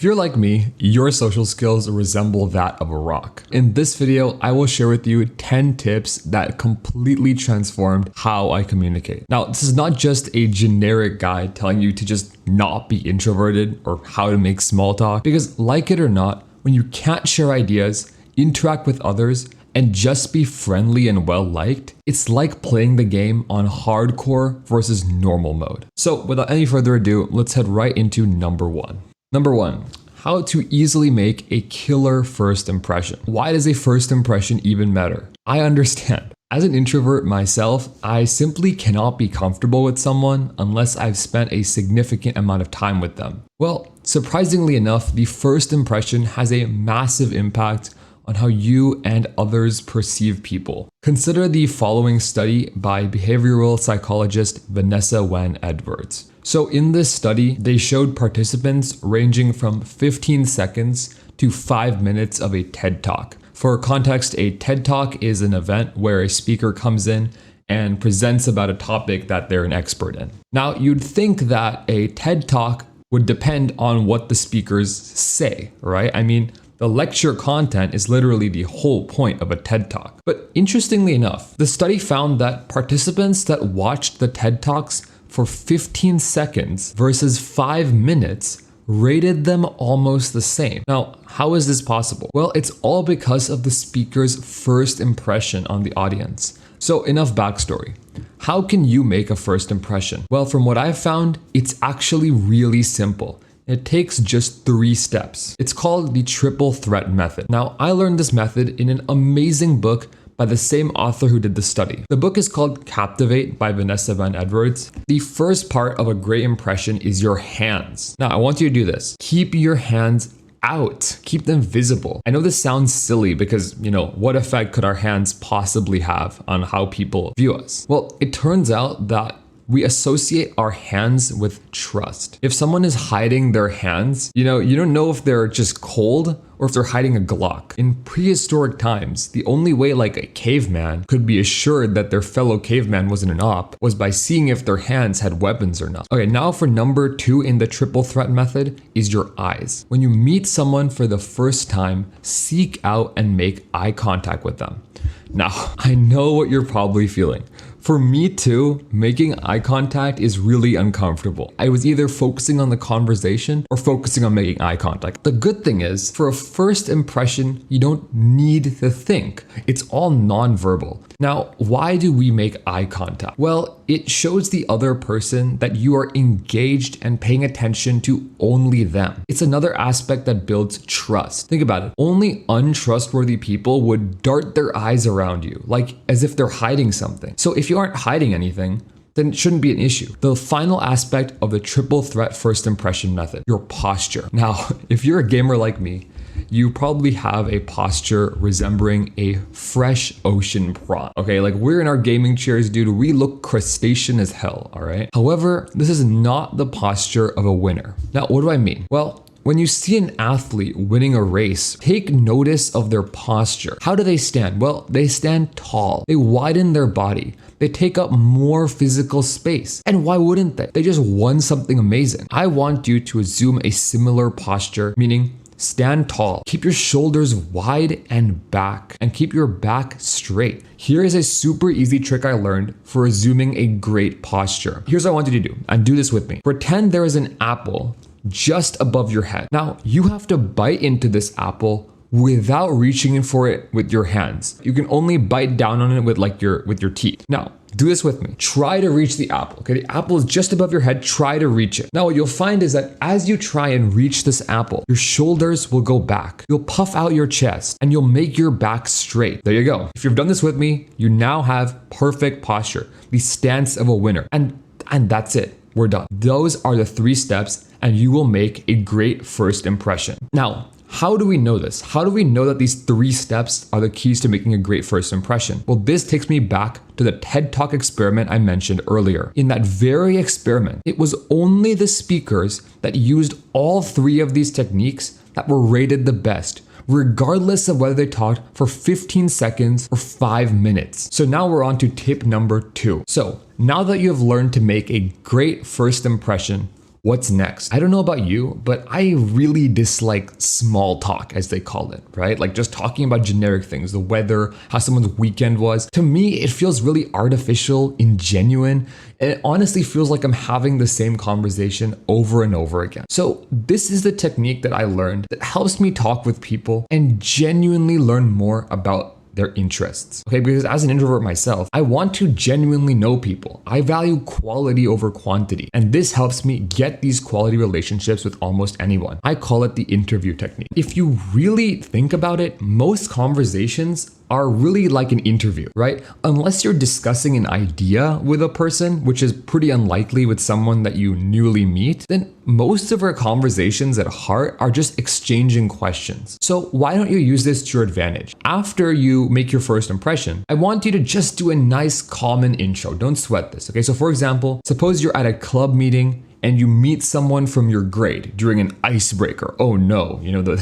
If you're like me, your social skills resemble that of a rock. In this video, I will share with you 10 tips that completely transformed how I communicate. Now, this is not just a generic guide telling you to just not be introverted or how to make small talk, because like it or not, when you can't share ideas, interact with others, and just be friendly and well-liked, it's like playing the game on hardcore versus normal mode. So without any further ado, let's head right into number one. Number one, how to easily make a killer first impression. Why does a first impression even matter? I understand. As an introvert myself, I simply cannot be comfortable with someone unless I've spent a significant amount of time with them. Well, surprisingly enough, the first impression has a massive impact on how you and others perceive people. Consider the following study by behavioral psychologist Vanessa Wan Edwards. So in this study, they showed participants ranging from 15 seconds to 5 minutes of a TED Talk. For context, a TED Talk is an event where a speaker comes in and presents about a topic that they're an expert in. Now, you'd think that a TED Talk would depend on what the speakers say, right? I mean, the lecture content is literally the whole point of a TED Talk. But interestingly enough, the study found that participants that watched the TED Talks for 15 seconds versus 5 minutes rated them almost the same. Now, how is this possible? Well, it's all because of the speaker's first impression on the audience. So enough backstory. How can you make a first impression? Well, from what I've found, it's actually really simple. It takes just 3 steps. It's called the triple threat method. Now, I learned this method in an amazing book by the same author who did the study. The book is called Captivate by Vanessa Wan Edwards. The first part of a great impression is your hands. Now, I want you to do this. Keep your hands out. Keep them visible. I know this sounds silly because, what effect could our hands possibly have on how people view us? Well, it turns out that we associate our hands with trust. If someone is hiding their hands, you don't know if they're just cold or if they're hiding a Glock. In prehistoric times, the only way like a caveman could be assured that their fellow caveman wasn't an op was by seeing if their hands had weapons or not. Okay, now for number 2 in the triple threat method is your eyes. When you meet someone for the first time, seek out and make eye contact with them. Now, I know what you're probably feeling. For me too, making eye contact is really uncomfortable. I was either focusing on the conversation or focusing on making eye contact. The good thing is, for a first impression, you don't need to think. It's all nonverbal. Now, why do we make eye contact? Well, it shows the other person that you are engaged and paying attention to only them. It's another aspect that builds trust. Think about it. Only untrustworthy people would dart their eyes around you, like as if they're hiding something. So if you aren't hiding anything, then it shouldn't be an issue. The final aspect of the triple threat first impression method, your posture. Now, if you're a gamer like me, you probably have a posture resembling a fresh ocean prawn. Okay, like we're in our gaming chairs, dude. We look crustacean as hell, all right? However, this is not the posture of a winner. Now, what do I mean? Well, when you see an athlete winning a race, take notice of their posture. How do they stand? Well, they stand tall. They widen their body. They take up more physical space. And why wouldn't they? They just won something amazing. I want you to assume a similar posture, meaning stand tall, keep your shoulders wide and back, and keep your back straight. Here is a super easy trick I learned for assuming a great posture. Here's what I want you to do, and do this with me. Pretend there is an apple just above your head. Now, you have to bite into this apple without reaching in for it with your hands. You can only bite down on it with your teeth. Now, do this with me. Try to reach the apple. Okay, the apple is just above your head. Try to reach it. Now, what you'll find is that as you try and reach this apple, your shoulders will go back. You'll puff out your chest and you'll make your back straight. There you go. If you've done this with me, you now have perfect posture, the stance of a winner. And that's it. We're done. Those are the 3 steps and you will make a great first impression. Now, how do we know this? How do we know that these 3 steps are the keys to making a great first impression? Well, this takes me back to the TED Talk experiment I mentioned earlier. In that very experiment, it was only the speakers that used all 3 of these techniques that were rated the best, regardless of whether they talked for 15 seconds or 5 minutes. So now we're on to tip number 2. So now that you have learned to make a great first impression, what's next? I don't know about you, but I really dislike small talk, as they call it, right? Like just talking about generic things, the weather, how someone's weekend was. To me, it feels really artificial, ingenuine, and it honestly feels like I'm having the same conversation over and over again. So this is the technique that I learned that helps me talk with people and genuinely learn more about their interests. Okay, because as an introvert myself, I want to genuinely know people. I value quality over quantity, and this helps me get these quality relationships with almost anyone. I call it the interview technique. If you really think about it, most conversations are really like an interview, right? Unless you're discussing an idea with a person, which is pretty unlikely with someone that you newly meet, then most of our conversations at heart are just exchanging questions. So why don't you use this to your advantage? After you make your first impression, I want you to just do a nice common intro. Don't sweat this, okay? So for example, suppose you're at a club meeting and you meet someone from your grade during an icebreaker. Oh no, the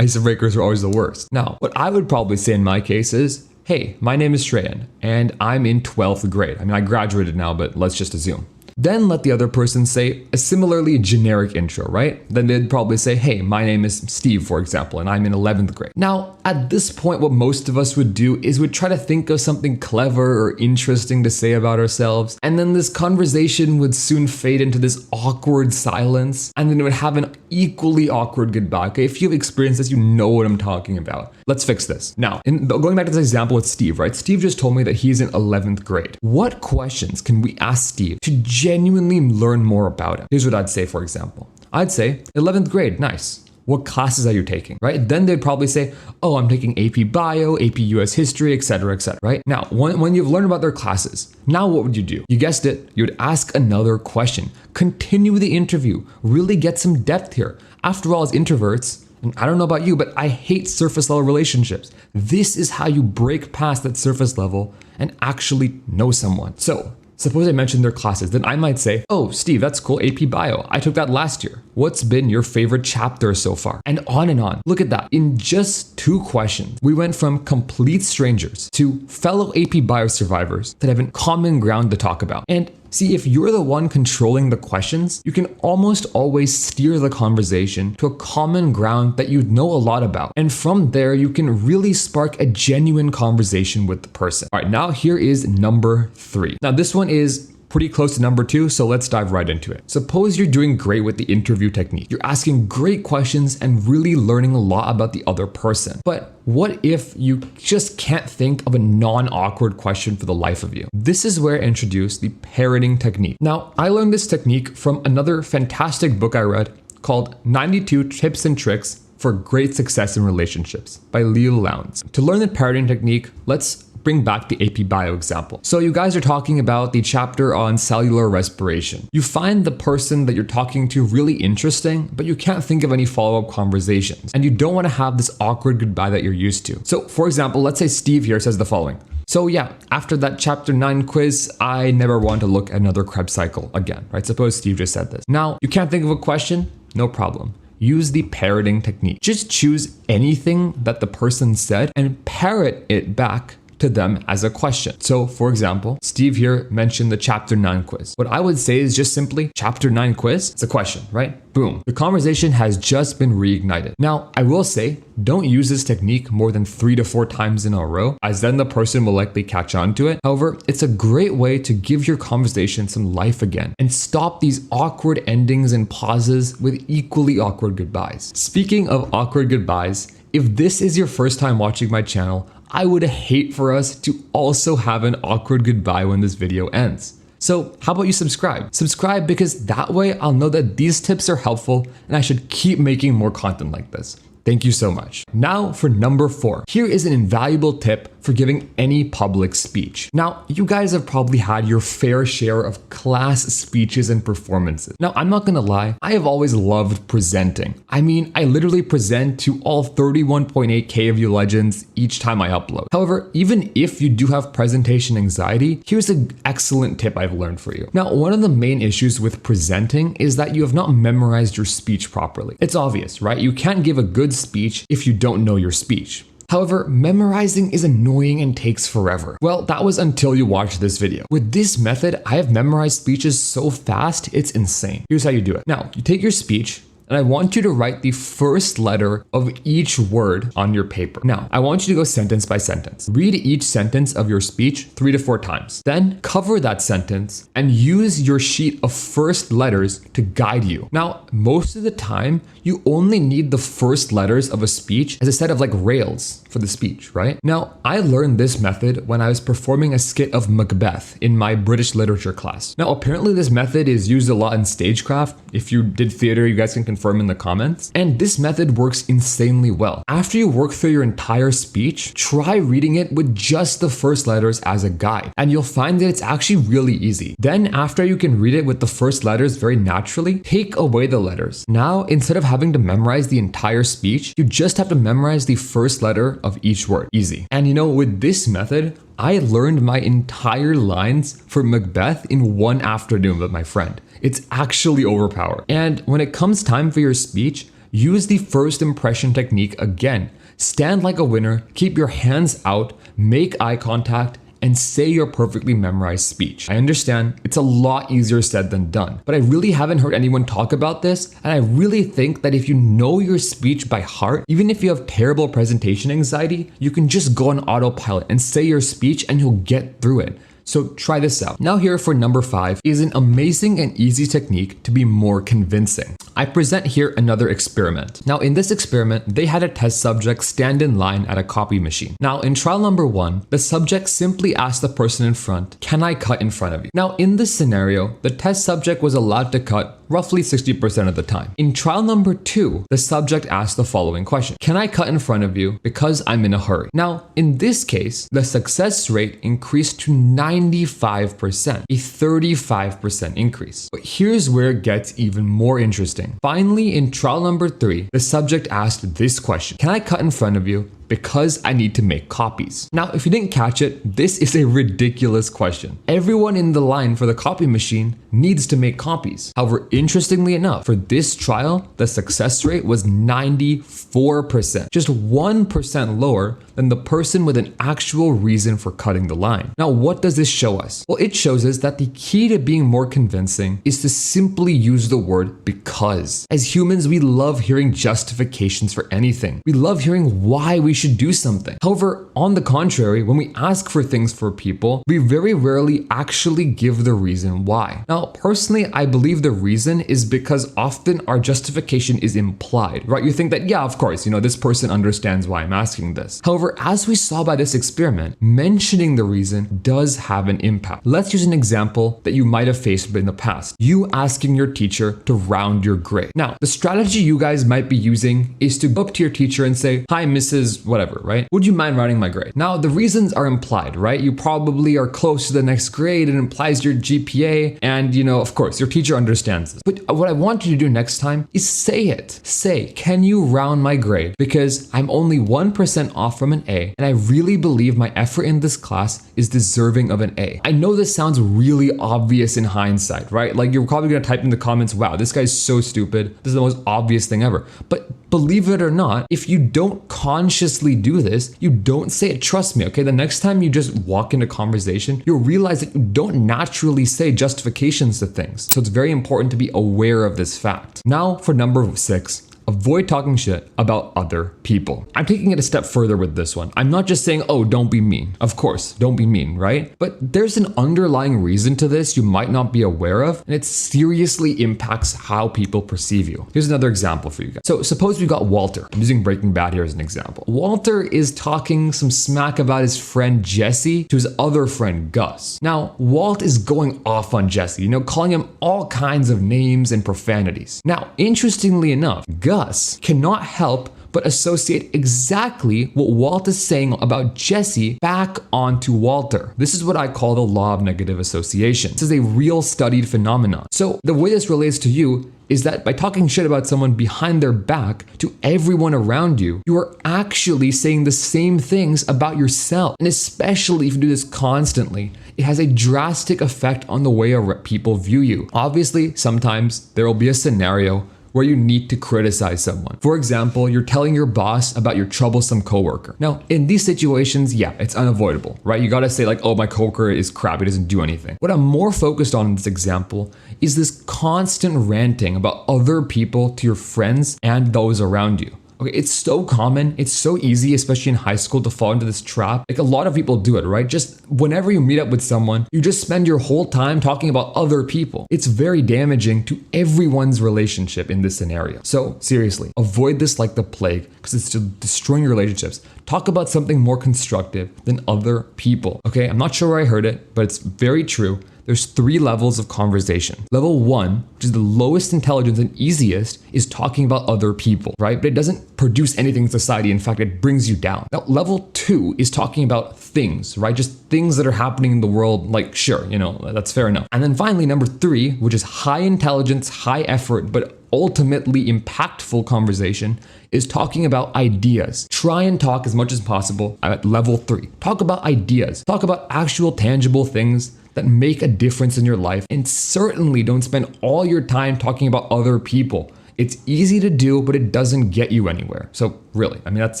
icebreakers are always the worst. Now, what I would probably say in my case is, hey, my name is Shreyan and I'm in 12th grade. I graduated now, but let's just assume. Then let the other person say a similarly generic intro, right? Then they'd probably say, hey, my name is Steve, for example, and I'm in 11th grade. Now, at this point, what most of us would do is we'd try to think of something clever or interesting to say about ourselves. And then this conversation would soon fade into this awkward silence. And then it would have an equally awkward goodbye. Okay, if you've experienced this, you know what I'm talking about. Let's fix this. Now, going back to this example with Steve, right? Steve just told me that he's in 11th grade. What questions can we ask Steve to genuinely learn more about him? Here's what I'd say, for example. I'd say, 11th grade, nice. What classes are you taking, right? Then they'd probably say, oh, I'm taking AP Bio, AP US History, etc., right? Now, when you've learned about their classes, now what would you do? You guessed it, you'd ask another question. Continue the interview, really get some depth here. After all, as introverts, and I don't know about you, but I hate surface level relationships. This is how you break past that surface level and actually know someone. So, suppose I mentioned their classes, then I might say, oh, Steve, that's cool, AP Bio. I took that last year. What's been your favorite chapter so far? And on and on. Look at that. In just 2 questions, we went from complete strangers to fellow AP Bio survivors that have a common ground to talk about. And see, if you're the one controlling the questions, you can almost always steer the conversation to a common ground that you know a lot about. And from there, you can really spark a genuine conversation with the person. All right, now here is number 3. Now this one is pretty close to number 2, so let's dive right into it. Suppose you're doing great with the interview technique. You're asking great questions and really learning a lot about the other person. But what if you just can't think of a non-awkward question for the life of you? This is where I introduce the parroting technique. Now, I learned this technique from another fantastic book I read called 92 Tips and Tricks for Great Success in Relationships by Leo Lowndes. To learn the parroting technique, let's bring back the AP Bio example. So you guys are talking about the chapter on cellular respiration. You find the person that you're talking to really interesting, but you can't think of any follow-up conversations. And you don't want to have this awkward goodbye that you're used to. So for example, let's say Steve here says the following. So yeah, after that chapter 9 quiz, I never want to look at another Krebs cycle again, right? Suppose Steve just said this. Now, you can't think of a question? No problem. Use the parroting technique. Just choose anything that the person said and parrot it back to them as a question. So for example, Steve here mentioned the chapter 9 quiz. What I would say is just simply chapter 9 quiz. It's a question, right? Boom. The conversation has just been reignited. Now, I will say, don't use this technique more than 3 to 4 times in a row, as then the person will likely catch on to it. However, it's a great way to give your conversation some life again and stop these awkward endings and pauses with equally awkward goodbyes. Speaking of awkward goodbyes, if this is your first time watching my channel, I would hate for us to also have an awkward goodbye when this video ends. So how about you subscribe? Subscribe because that way I'll know that these tips are helpful and I should keep making more content like this. Thank you so much. Now for number 4. Here is an invaluable tip for giving any public speech. Now, you guys have probably had your fair share of class speeches and performances. Now, I'm not gonna lie, I have always loved presenting. I literally present to all 31.8K of you legends each time I upload. However, even if you do have presentation anxiety, here's an excellent tip I've learned for you. Now, one of the main issues with presenting is that you have not memorized your speech properly. It's obvious, right? You can't give a good speech if you don't know your speech. However, memorizing is annoying and takes forever. Well, that was until you watched this video. With this method, I have memorized speeches so fast, it's insane. Here's how you do it. Now, you take your speech, and I want you to write the first letter of each word on your paper. Now, I want you to go sentence by sentence. Read each sentence of your speech 3 to 4 times. Then cover that sentence and use your sheet of first letters to guide you. Now, most of the time, you only need the first letters of a speech as a set of like rails for the speech, right? Now, I learned this method when I was performing a skit of Macbeth in my British literature class. Now, apparently this method is used a lot in stagecraft. If you did theater, you guys can confirm in the comments. And this method works insanely well. After you work through your entire speech, try reading it with just the first letters as a guide, and you'll find that it's actually really easy. Then after you can read it with the first letters very naturally, take away the letters. Now, instead of having to memorize the entire speech, you just have to memorize the first letter of each word. Easy. And you know, with this method, I learned my entire lines for Macbeth in one afternoon with my friend. It's actually overpowered. And when it comes time for your speech, use the first impression technique again. Stand like a winner, keep your hands out, make eye contact, and say your perfectly memorized speech. I understand it's a lot easier said than done, but I really haven't heard anyone talk about this, and I really think that if you know your speech by heart, even if you have terrible presentation anxiety, you can just go on autopilot and say your speech and you'll get through it. So try this out. Now here for number 5 is an amazing and easy technique to be more convincing. I present here another experiment. Now in this experiment, they had a test subject stand in line at a copy machine. Now in trial number 1, the subject simply asked the person in front, "Can I cut in front of you?" Now in this scenario, the test subject was allowed to cut roughly 60% of the time. In trial number 2, the subject asked the following question: "Can I cut in front of you because I'm in a hurry?" Now in this case, the success rate increased to 95%, a 35% increase. But here's where it gets even more interesting. Finally, in trial number 3, the subject asked this question: "Can I cut in front of you because I need to make copies?" Now, if you didn't catch it, this is a ridiculous question. Everyone in the line for the copy machine needs to make copies. However, interestingly enough, for this trial, the success rate was 94%, just 1% lower than the person with an actual reason for cutting the line. Now, what does this show us? Well, it shows us that the key to being more convincing is to simply use the word because. As humans, we love hearing justifications for anything. We love hearing why we should do something. However, on the contrary, when we ask for things for people, we very rarely actually give the reason why. Now, personally, I believe the reason is because often our justification is implied, right? You think that, yeah, of course, this person understands why I'm asking this. However, as we saw by this experiment, mentioning the reason does have an impact. Let's use an example that you might have faced in the past. You asking your teacher to round your grade. Now, the strategy you guys might be using is to go up to your teacher and say, "Hi, Mrs. whatever, right? Would you mind rounding my grade?" Now, the reasons are implied, right? You probably are close to the next grade. It implies your GPA. And, of course, your teacher understands this. But what I want you to do next time is say it. Say, "Can you round my grade? Because I'm only 1% off from an A, and I really believe my effort in this class is deserving of an A." I know this sounds really obvious in hindsight, right? Like you're probably gonna type in the comments, "Wow, this guy's so stupid. This is the most obvious thing ever." But believe it or not, if you don't consciously do this, you don't say it. Trust me, okay? The next time you just walk into conversation, you'll realize that you don't naturally say justifications to things. So it's very important to be aware of this fact. Now for number 6. Avoid talking shit about other people. I'm taking it a step further with this one. I'm not just saying, "Oh, don't be mean." Of course, don't be mean, right? But there's an underlying reason to this you might not be aware of, and it seriously impacts how people perceive you. Here's another example for you guys. So suppose we got Walter. I'm using Breaking Bad here as an example. Walter is talking some smack about his friend Jesse to his other friend Gus. Now, Walt is going off on Jesse, calling him all kinds of names and profanities. Now, interestingly enough, Gus cannot help but associate exactly what Walt is saying about Jesse back onto Walter. This is what I call the law of negative association. This is a real studied phenomenon. So the way this relates to you is that by talking shit about someone behind their back to everyone around you, you are actually saying the same things about yourself. And especially if you do this constantly, it has a drastic effect on the way people view you. Obviously, sometimes there will be a scenario where you need to criticize someone. For example, you're telling your boss about your troublesome coworker. Now, in these situations, yeah, it's unavoidable, right? You gotta say like, oh, my coworker is crap, he doesn't do anything. What I'm more focused on in this example is this constant ranting about other people to your friends and those around you. Okay, it's so common, it's so easy, especially in high school, to fall into this trap. Like a lot of people do it, right? Just whenever you meet up with someone, you just spend your whole time talking about other people. It's very damaging to everyone's relationship in this scenario. So seriously, avoid this like the plague because it's destroying your relationships. Talk about something more constructive than other people. Okay, I'm not sure where I heard it, but it's very true. There's 3 levels of conversation. Level 1, which is the lowest intelligence and easiest, is talking about other people, right? But it doesn't produce anything in society. In fact, it brings you down. Now, level 2 is talking about things, right? Just things that are happening in the world, like, sure, that's fair enough. And then finally, number 3, which is high intelligence, high effort, but ultimately impactful conversation, is talking about ideas. Try and talk as much as possible at level 3. Talk about ideas. Talk about actual tangible things that make a difference in your life, and certainly don't spend all your time talking about other people. It's easy to do, but it doesn't get you anywhere. So really, I mean, that's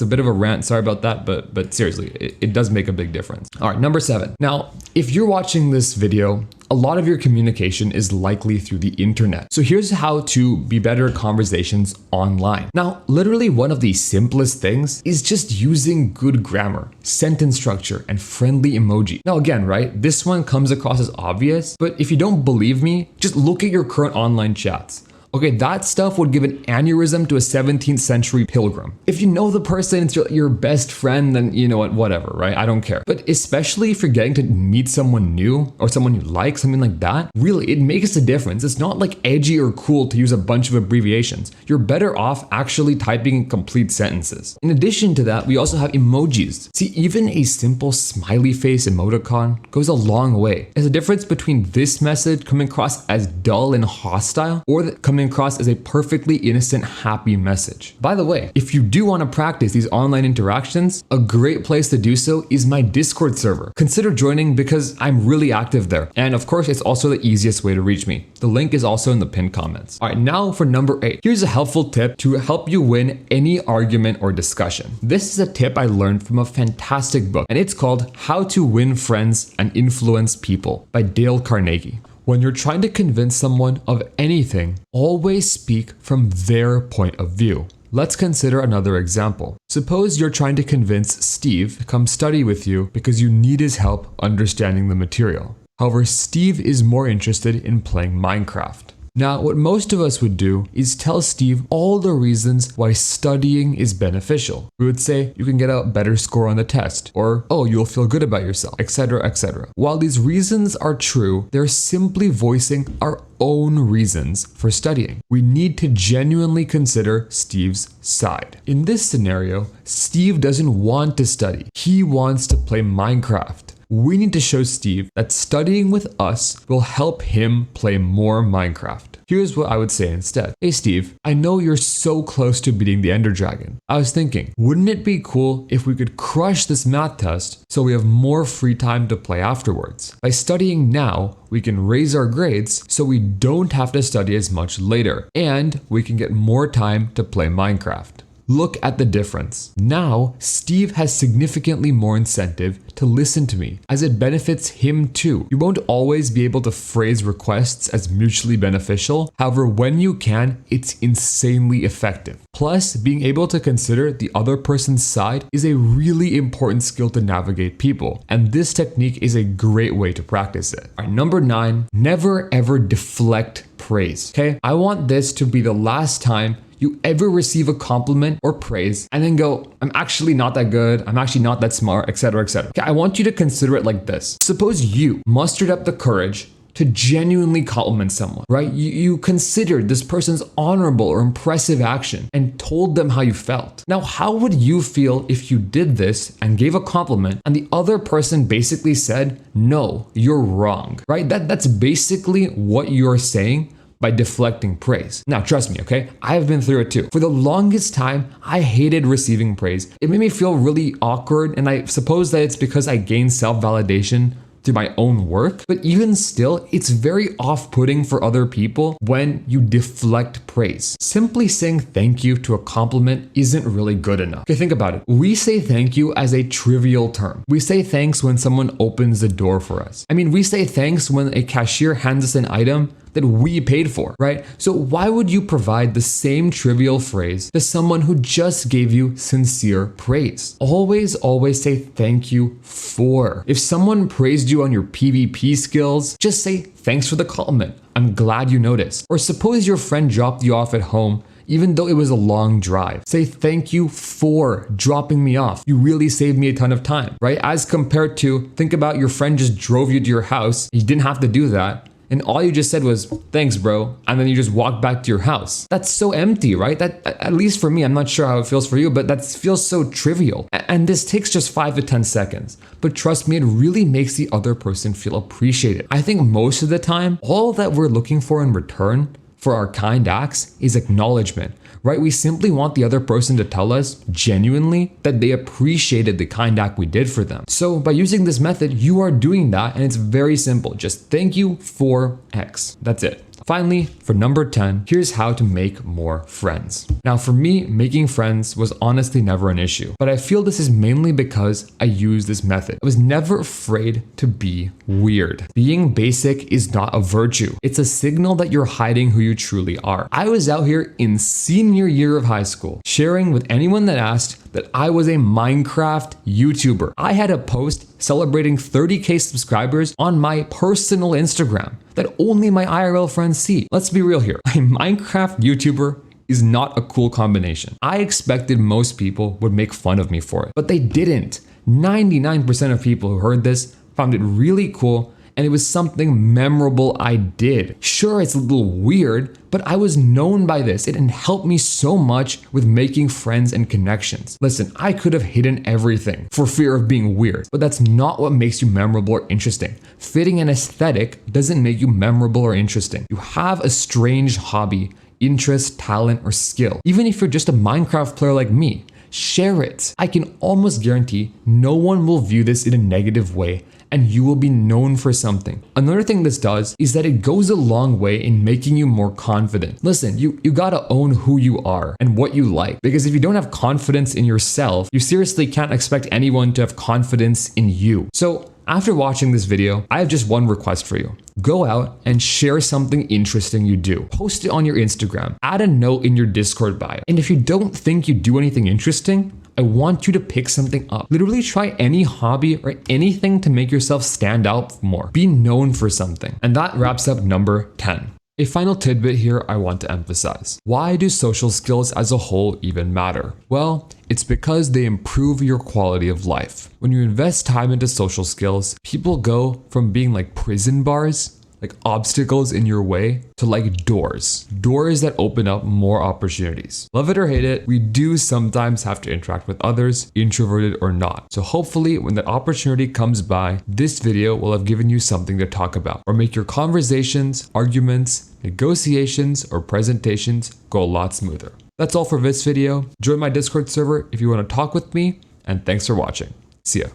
a bit of a rant. Sorry about that, but seriously, it does make a big difference. All right, number 7. Now, if you're watching this video, a lot of your communication is likely through the internet. So here's how to be better at conversations online. Now, literally one of the simplest things is just using good grammar, sentence structure, and friendly emoji. Now again, right, this one comes across as obvious, but if you don't believe me, just look at your current online chats. Okay, that stuff would give an aneurysm to a 17th century pilgrim. If you know the person, it's your best friend, then you know what, whatever, right? I don't care. But especially if you're getting to meet someone new or someone you like, something like that, really, it makes a difference. It's not like edgy or cool to use a bunch of abbreviations. You're better off actually typing in complete sentences. In addition to that, we also have emojis. See, even a simple smiley face emoticon goes a long way. There's a difference between this message coming across as dull and hostile or coming across as a perfectly innocent, happy message. By the way, if you do want to practice these online interactions, a great place to do so is my Discord server. Consider joining because I'm really active there. And of course, it's also the easiest way to reach me. The link is also in the pinned comments. All right, now for number 8. Here's a helpful tip to help you win any argument or discussion. This is a tip I learned from a fantastic book, and it's called How to Win Friends and Influence People by Dale Carnegie. When you're trying to convince someone of anything, always speak from their point of view. Let's consider another example. Suppose you're trying to convince Steve to come study with you because you need his help understanding the material. However, Steve is more interested in playing Minecraft. Now, what most of us would do is tell Steve all the reasons why studying is beneficial. We would say, you can get a better score on the test, or, oh, you'll feel good about yourself, etc., etc. While these reasons are true, they're simply voicing our own reasons for studying. We need to genuinely consider Steve's side. In this scenario, Steve doesn't want to study. He wants to play Minecraft. We need to show Steve that studying with us will help him play more Minecraft. Here's what I would say instead. Hey Steve, I know you're so close to beating the Ender Dragon. I was thinking, wouldn't it be cool if we could crush this math test so we have more free time to play afterwards? By studying now, we can raise our grades so we don't have to study as much later, and we can get more time to play Minecraft. Look at the difference. Now, Steve has significantly more incentive to listen to me, as it benefits him too. You won't always be able to phrase requests as mutually beneficial. However, when you can, it's insanely effective. Plus, being able to consider the other person's side is a really important skill to navigate people, and this technique is a great way to practice it. All right, number 9, never ever deflect praise. Okay, I want this to be the last time you ever receive a compliment or praise and then go, I'm actually not that good, I'm actually not that smart, etc., etc. Okay, I want you to consider it like this. Suppose you mustered up the courage to genuinely compliment someone, right? You considered this person's honorable or impressive action and told them how you felt. Now, how would you feel if you did this and gave a compliment and the other person basically said, no, you're wrong, right? That's basically what you're saying by deflecting praise. Now, trust me, okay? I have been through it too. For the longest time, I hated receiving praise. It made me feel really awkward, and I suppose that it's because I gained self-validation to my own work, but even still, it's very off-putting for other people when you deflect praise. Simply saying thank you to a compliment isn't really good enough. Okay, think about it. We say thank you as a trivial term. We say thanks when someone opens the door for us. I mean, we say thanks when a cashier hands us an item that we paid for, right? So why would you provide the same trivial phrase to someone who just gave you sincere praise? Always say thank you for. If someone praised you on your PvP skills, just say thanks for the compliment. I'm glad you noticed. Or suppose your friend dropped you off at home even though it was a long drive. Say thank you for dropping me off. You really saved me a ton of time, right? As compared to, think about your friend just drove you to your house. You didn't have to do that. And all you just said was, thanks, bro. And then you just walked back to your house. That's so empty, right? That, at least for me, I'm not sure how it feels for you, but that feels so trivial. And this takes just 5 to 10 seconds. But trust me, it really makes the other person feel appreciated. I think most of the time, all that we're looking for in return for our kind acts is acknowledgement, right? We simply want the other person to tell us genuinely that they appreciated the kind act we did for them. So by using this method, you are doing that, and it's very simple. Just thank you for X. That's it. Finally, for number 10, here's how to make more friends. Now for me, making friends was honestly never an issue, but I feel this is mainly because I use this method. I was never afraid to be weird. Being basic is not a virtue. It's a signal that you're hiding who you truly are. I was out here in senior year of high school, sharing with anyone that asked that I was a Minecraft YouTuber. I had a post celebrating 30K subscribers on my personal Instagram that only my IRL friends see. Let's be real here. A Minecraft YouTuber is not a cool combination. I expected most people would make fun of me for it, but they didn't. 99% of people who heard this found it really cool, and it was something memorable I did. Sure, it's a little weird, but I was known by this. It helped me so much with making friends and connections. Listen, I could have hidden everything for fear of being weird, but that's not what makes you memorable or interesting. Fitting an aesthetic doesn't make you memorable or interesting. You have a strange hobby, interest, talent, or skill. Even if you're just a Minecraft player like me, share it. I can almost guarantee no one will view this in a negative way, and you will be known for something. Another thing this does is that it goes a long way in making you more confident. Listen, you gotta own who you are and what you like, because if you don't have confidence in yourself, you seriously can't expect anyone to have confidence in you. So after watching this video, I have just one request for you. Go out and share something interesting you do. Post it on your Instagram. Add a note in your Discord bio. And if you don't think you do anything interesting, I want you to pick something up. Literally try any hobby or anything to make yourself stand out more. Be known for something. And that wraps up number 10. A final tidbit here I want to emphasize. Why do social skills as a whole even matter? Well, it's because they improve your quality of life. When you invest time into social skills, people go from being like prison bars, like obstacles in your way, to like doors that open up more opportunities. Love it or hate it, we do sometimes have to interact with others, introverted or not. So hopefully when that opportunity comes by, this video will have given you something to talk about, or make your conversations, arguments, negotiations, or presentations go a lot smoother. That's all for this video. Join my Discord server if you want to talk with me, and thanks for watching. See ya.